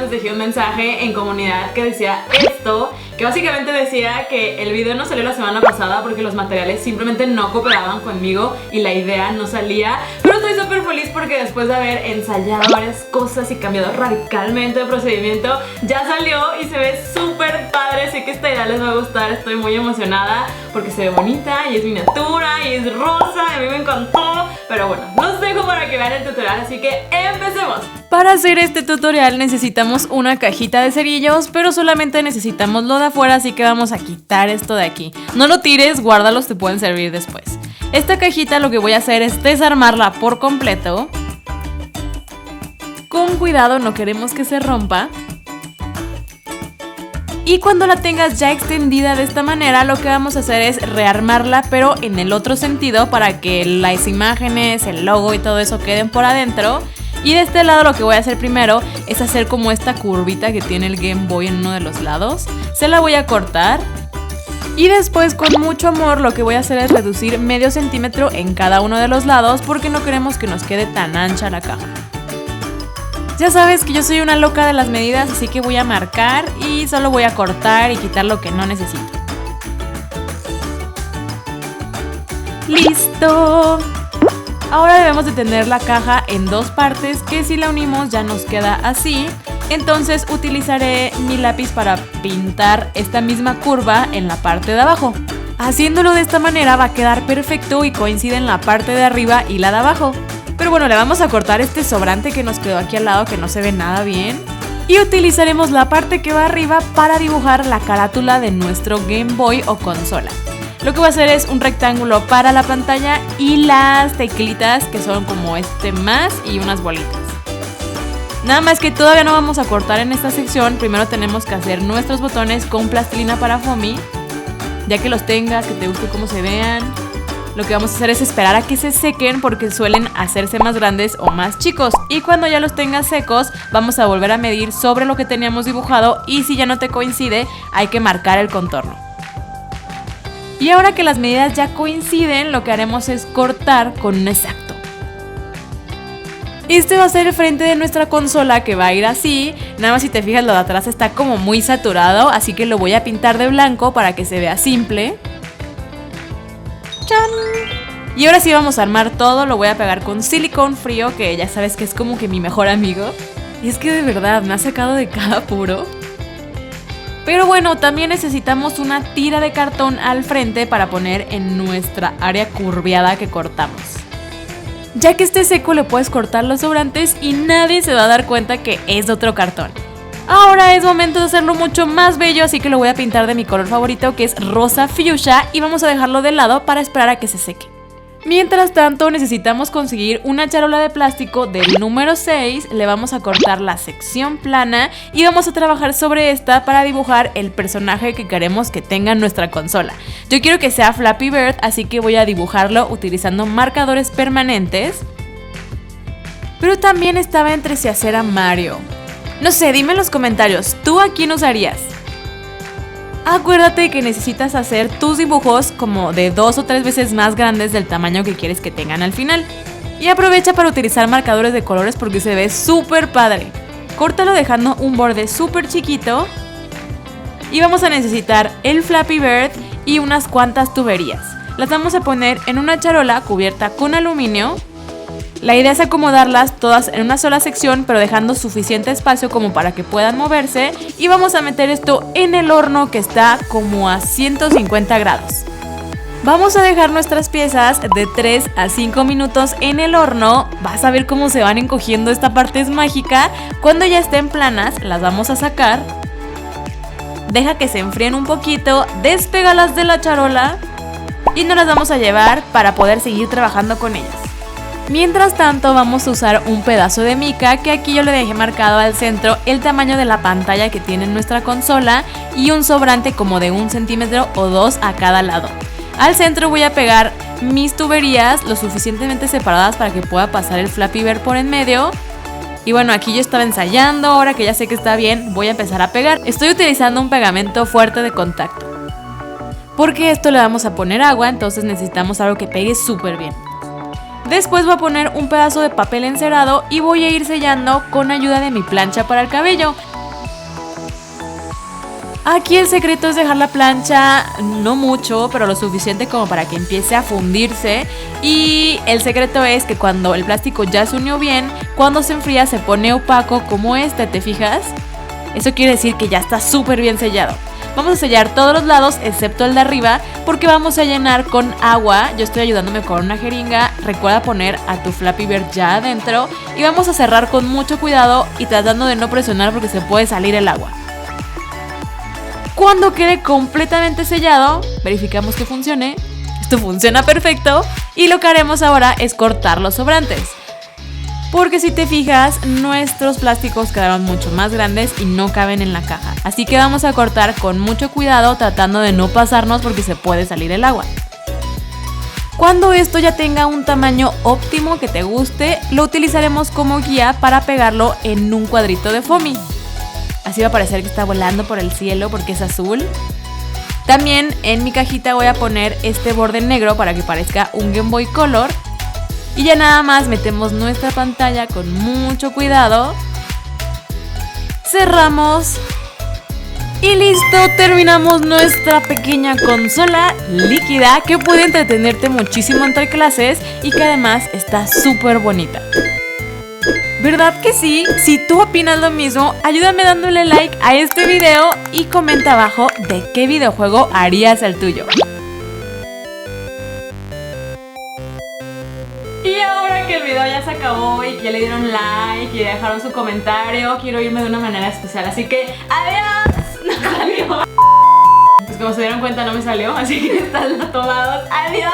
les dejé un mensaje en comunidad que decía esto, que básicamente decía que el video no salió la semana pasada porque los materiales simplemente no cooperaban conmigo y la idea no salía, pero estoy súper feliz porque después de haber ensayado varias cosas y cambiado radicalmente de procedimiento, ya salió y se ve súper padre. Sé que esta idea les va a gustar, estoy muy emocionada porque se ve bonita y es miniatura y es rosa, a mí me encantó. Pero bueno, los dejo para que vean el tutorial, así que empecemos. Para hacer este tutorial necesitamos una cajita de cerillos, pero solamente necesitamos lo de afuera, así que vamos a quitar esto de aquí. No lo tires, guárdalos, te pueden servir después. Esta cajita lo que voy a hacer es desarmarla por completo. Con cuidado, no queremos que se rompa. Y cuando la tengas ya extendida de esta manera, lo que vamos a hacer es rearmarla, pero en el otro sentido, para que las imágenes, el logo y todo eso queden por adentro. Y de este lado lo que voy a hacer primero es hacer como esta curvita que tiene el Game Boy en uno de los lados. Se la voy a cortar. Y después, con mucho amor, lo que voy a hacer es reducir medio centímetro en cada uno de los lados, porque no queremos que nos quede tan ancha la caja. Ya sabes que yo soy una loca de las medidas, así que voy a marcar y solo voy a cortar y quitar lo que no necesito. ¡Listo! Ahora debemos de tener la caja en dos partes, que si la unimos ya nos queda así. Entonces utilizaré mi lápiz para pintar esta misma curva en la parte de abajo. Haciéndolo de esta manera va a quedar perfecto y coincide en la parte de arriba y la de abajo. Pero bueno, le vamos a cortar este sobrante que nos quedó aquí al lado, que no se ve nada bien. Y utilizaremos la parte que va arriba para dibujar la carátula de nuestro Game Boy o consola. Lo que voy a hacer es un rectángulo para la pantalla y las teclitas, que son como este más y unas bolitas. Nada más que todavía no vamos a cortar en esta sección. Primero tenemos que hacer nuestros botones con plastilina para foamy. Ya que los tengas, que te guste cómo se vean, lo que vamos a hacer es esperar a que se sequen, porque suelen hacerse más grandes o más chicos. Y cuando ya los tengas secos, vamos a volver a medir sobre lo que teníamos dibujado, y si ya no te coincide, hay que marcar el contorno. Y ahora que las medidas ya coinciden, lo que haremos es cortar con un exacto. Este va a ser el frente de nuestra consola, que va a ir así. Nada más, si te fijas, lo de atrás está como muy saturado, así que lo voy a pintar de blanco para que se vea simple. ¡Chan! Y ahora sí vamos a armar todo. Lo voy a pegar con silicón frío, que ya sabes que es como que mi mejor amigo. Y es que de verdad me ha sacado de cada apuro. Pero bueno, también necesitamos una tira de cartón al frente para poner en nuestra área curveada que cortamos. Ya que esté seco, le puedes cortar los sobrantes y nadie se va a dar cuenta que es otro cartón. Ahora es momento de hacerlo mucho más bello, así que lo voy a pintar de mi color favorito, que es rosa fuchsia, y vamos a dejarlo de lado para esperar a que se seque. Mientras tanto, necesitamos conseguir una charola de plástico del número 6, le vamos a cortar la sección plana y vamos a trabajar sobre esta para dibujar el personaje que queremos que tenga en nuestra consola. Yo quiero que sea Flappy Bird, así que voy a dibujarlo utilizando marcadores permanentes. Pero también estaba entre si hacer a Mario. No sé, dime en los comentarios, ¿tú a quién usarías? Acuérdate que necesitas hacer tus dibujos como de 2 o 3 veces más grandes del tamaño que quieres que tengan al final. Y aprovecha para utilizar marcadores de colores porque se ve súper padre. Córtalo dejando un borde súper chiquito. Y vamos a necesitar el Flappy Bird y unas cuantas tuberías. Las vamos a poner en una charola cubierta con aluminio. La idea es acomodarlas todas en una sola sección, pero dejando suficiente espacio como para que puedan moverse. Y vamos a meter esto en el horno, que está como a 150 grados. Vamos a dejar nuestras piezas de 3 a 5 minutos en el horno. Vas a ver cómo se van encogiendo, esta parte es mágica. Cuando ya estén planas, las vamos a sacar. Deja que se enfríen un poquito, despégalas de la charola y nos las vamos a llevar para poder seguir trabajando con ellas. Mientras tanto, vamos a usar un pedazo de mica, que aquí yo le dejé marcado al centro el tamaño de la pantalla que tiene nuestra consola, y un sobrante como de 1 centímetro o 2 a cada lado. Al centro voy a pegar mis tuberías lo suficientemente separadas para que pueda pasar el Flappy Bird por en medio. Y bueno, aquí yo estaba ensayando, ahora que ya sé que está bien, voy a empezar a pegar. Estoy utilizando un pegamento fuerte de contacto, porque esto le vamos a poner agua, entonces necesitamos algo que pegue súper bien. Después voy a poner un pedazo de papel encerado y voy a ir sellando con ayuda de mi plancha para el cabello. Aquí el secreto es dejar la plancha no mucho, pero lo suficiente como para que empiece a fundirse. Y el secreto es que cuando el plástico ya se unió bien, cuando se enfría se pone opaco como este, ¿te fijas? Eso quiere decir que ya está súper bien sellado. Vamos a sellar todos los lados excepto el de arriba porque vamos a llenar con agua. Yo estoy ayudándome con una jeringa. Recuerda poner a tu Flappy Bird ya adentro. Y vamos a cerrar con mucho cuidado y tratando de no presionar porque se puede salir el agua. Cuando quede completamente sellado, verificamos que funcione. Esto funciona perfecto. Y lo que haremos ahora es cortar los sobrantes. Porque si te fijas, nuestros plásticos quedaron mucho más grandes y no caben en la caja. Así que vamos a cortar con mucho cuidado, tratando de no pasarnos porque se puede salir el agua. Cuando esto ya tenga un tamaño óptimo que te guste, lo utilizaremos como guía para pegarlo en un cuadrito de foamy. Así va a parecer que está volando por el cielo porque es azul. También en mi cajita voy a poner este borde negro para que parezca un Game Boy Color. Y ya nada más metemos nuestra pantalla con mucho cuidado. Cerramos. Y listo, terminamos nuestra pequeña consola líquida que puede entretenerte muchísimo entre clases y que además está súper bonita. ¿Verdad que sí? Si tú opinas lo mismo, ayúdame dándole like a este video y comenta abajo de qué videojuego harías el tuyo. Y ahora que el video ya se acabó y que ya le dieron like y dejaron su comentario, quiero irme de una manera especial, así que ¡adiós! No salió. Pues como se dieron cuenta no me salió, así que están tomados. ¡Adiós!